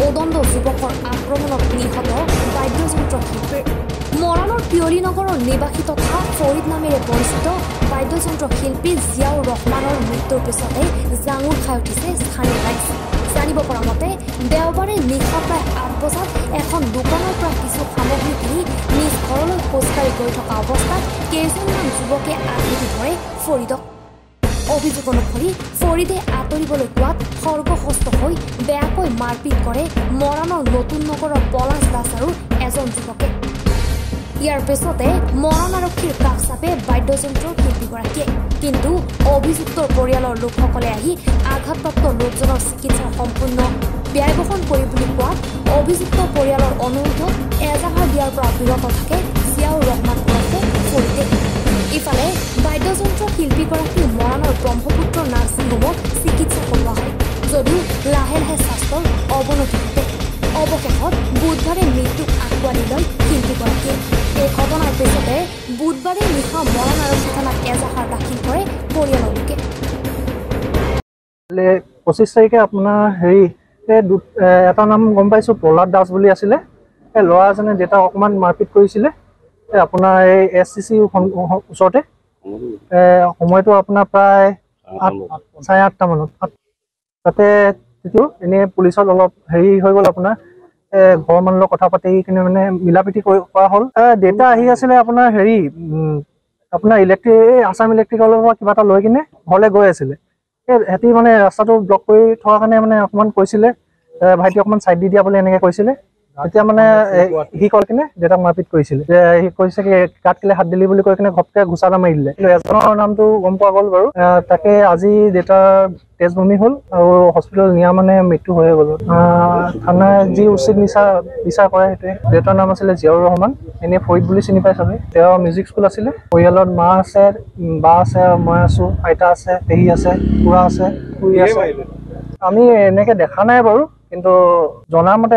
উদণ্ড যুৱকৰ আক্ৰমণত নিহত বাদ্যযন্ত্ৰ শিল্পীৰ মৰাণৰ পিয়লি নগৰৰ নিবাসী তথা ফৰিদ নামেৰে পৰিচিত বাদ্যযন্ত্ৰ শিল্পী জিয়াউৰ ৰহমানৰ মৃত্যুৰ পিছতে জাঙুৰ খাই উঠিছে স্থানীয় ৰাইজ। জানিব পৰা মতে দেওবাৰে নিশা প্ৰায় ৮ বজাত এখন দোকানৰ পৰা কিছু সামগ্ৰী কিনি নিজ ঘৰলৈ খোজকাঢ়ি গৈ থকা অৱস্থাত কেইজনমান যুৱকে আঘাত ধৰে ফৰিদক। অভিযোগ অনুসৰি ফৰিদে আঁতৰিবলৈ কোৱাত সৰ্বহস্ত হৈ বেয়াকৈ মাৰপিট কৰে মৰাণৰ নতুন নগৰৰ পলাশ দাস আৰু এজন যুৱকে। ইয়াৰ পিছতে মৰাণ আৰক্ষীৰ কাষ চাপে বাদ্যযন্ত্ৰৰ শিল্পীগৰাকীয়ে, কিন্তু অভিযুক্তৰ পৰিয়ালৰ লোকসকলে আহি আঘাতপ্ৰাপ্ত লোকজনৰ চিকিৎসাৰ সম্পূৰ্ণ ব্যয় বহন কৰি বুলি কোৱাত অভিযুক্ত পৰিয়ালৰ অনুৰোধত এজাহাৰ দিয়াৰ পৰা বিৰত থাকে জিয়াউৰ ৰহমান ওৰফে ফৰিদে। ইফালে বাদ্যযন্ত্ৰ শিল্পীগৰাকীৰ মৰাণৰ ব্ৰহ্মপুত্ৰ নাৰ্ছিং হোমত চিকিৎসা কৰোৱা হয় যদিও লাহে লাহে স্বাস্থ্যৰ অৱনতি ঘটে। অৱশেষত বুধবাৰে মৃত্যুক আঁকোৱালি লয় শিল্পীগৰাকীয়ে। এই ঘটনাৰ পিছতে বুধবাৰে নিশা মৰাণ আৰক্ষী থানাত এজাহাৰ দাখিল কৰে পৰিয়ালৰ লোকে। 25 তাৰিখে আপোনাৰ এটা নাম গম পাইছোঁ, প্ৰহ্লাদ দাস বুলি আছিলে। এই ল'ৰা এজনে দেউতাক অকণমান মাৰপিট কৰিছিলে আপোনাৰ এই SCC ওচৰতে। সময়টো আপোনাৰ প্ৰায় 8:30 মানত। তাতে এনেই পুলিচত অলপ হৈ গ'ল আপোনাৰ ঘৰৰ মানুহৰ লগত কথা পাতি কিনে মানে মিলাপ্ৰীতি কৰা হ'ল। দেউতা আহি আছিলে আপোনাৰ আপোনাৰ আছাম ইলেক্ট্ৰিকেলৰ পৰা কিবা এটা লৈ কিনে ঘৰলৈ গৈ আছিলে। সিহঁতি মানে ৰাস্তাটো ব্লক কৰি থকা কাৰণে মানে অকণমান কৈছিলে ভাইটি অকণমান চাইড দি দিয়া বুলি এনেকৈ কৈছিলে। তেতিয়া মানে সি কৈ কিনে দেউতাক মাৰপিট কৰিছিলে। সি কৈছে কি কাট কেলে হাত দিলি বুলি কৈ কিনে ঘপকে ঘোচা এটা মাৰি দিলে। কিন্তু এজনৰ নামটো গম পোৱা গ'ল বাৰু। তাকে আজি দেউতাৰ তেজ বমি হ'ল আৰু হস্পিটেল নিয়া মানে মৃত্যু হৈয়ে গ'ল। থানাই যি উচিত বিচাৰ কৰে সেইটোৱে। দেউতাৰ নাম আছিলে জিয়াউৰ ৰহমান, এনেই ফৰিদ বুলি চিনি পাই চবেই। তেওঁ মিউজিক স্কুল আছিলে। পৰিয়ালত মা আছে, বা আছে, মই আছো, আইতা আছে, পেহী আছে, খুৰা আছে, খুৰী আছে। আমি এনেকে দেখা নাই বাৰু, কিন্তু জনাৰ মতে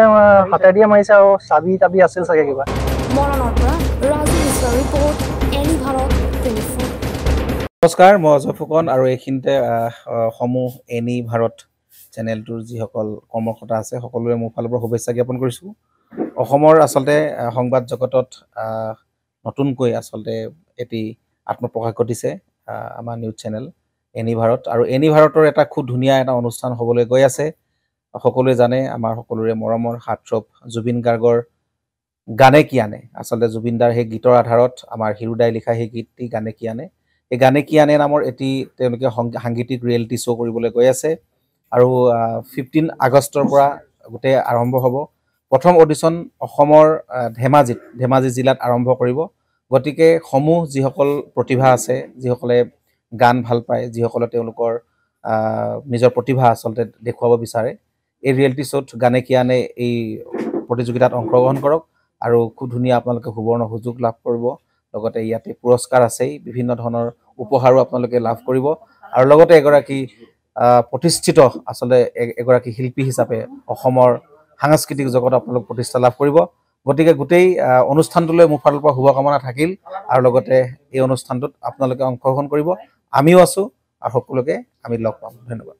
হাতে দিয়ে মাৰিছে আৰু চাবি তাবি আছিল চাগে কিবা। মৰাণৰ পৰা ৰাজু মিশ্ৰৰ ৰিপৰ্ট, এনি ভাৰত 24। নমস্কাৰ, মই অজয় ফুকন আৰু এইখিনিতে সমূহ এনি ভাৰত চেনেলটোৰ যিসকল কৰ্মকৰ্তা আছে সকলোৰে মোৰ ফালৰ পৰা শুভেচ্ছা জ্ঞাপন কৰিছোঁ। অসমৰ আচলতে সংবাদ জগতত নতুনকৈ আচলতে এটি আত্মপ্ৰকাশ ঘটিছে আমাৰ নিউজ চেনেল এনি ভাৰত। আৰু এনি ভাৰতৰ এটা খুব ধুনীয়া এটা অনুষ্ঠান হ'বলৈ গৈ আছে। সকলোৱে জানে আমাৰ সকলোৰে মৰমৰ হাৰ্টথ্ৰব জুবিন গাৰ্গৰ গানে কি আনে। আচলতে জুবিন দাৰ সেই গীতৰ আধাৰত আমাৰ হিৰুদাই লিখা সেই গীতটি গানে কি আনে, এই গানে কি আনে নামৰ এটি তেওঁলোকে সাংগীতিক ৰিয়েলিটি শ্ব' কৰিবলৈ গৈ আছে। আৰু 15 আগষ্টৰ পৰা গোটেই আৰম্ভ হ'ব। প্ৰথম অডিশ্যন অসমৰ ধেমাজি জিলাত আৰম্ভ কৰিব। গতিকে সমূহ যিসকল প্ৰতিভা আছে, যিসকলে গান ভাল পায়, যিসকলে তেওঁলোকৰ নিজৰ প্ৰতিভা আচলতে দেখুৱাব বিচাৰে, এই ৰিয়েলিটি শ্ব'ত গানে কি আনে এই প্ৰতিযোগিতাত অংশগ্ৰহণ কৰক আৰু খুব ধুনীয়া আপোনালোকে সুবৰ্ণ সুযোগ লাভ কৰিব। লগতে ইয়াতে পুৰস্কাৰ আছেই, বিভিন্ন ধৰণৰ উপহাৰো আপোনালোকে লাভ কৰিব আৰু লগতে এগৰাকী প্ৰতিষ্ঠিত আচলতে এগৰাকী শিল্পী হিচাপে অসমৰ সাংস্কৃতিক জগত আপোনালোক প্ৰতিষ্ঠা লাভ কৰিব। গতিকে গোটেই অনুষ্ঠানটোলৈ মোৰ ফালৰ পৰা শুভকামনা থাকিল আৰু লগতে এই অনুষ্ঠানটোত আপোনালোকে অংশগ্ৰহণ কৰিব। আমিও আছোঁ আৰু সকলোকে আমি লগ পাম। ধন্যবাদ।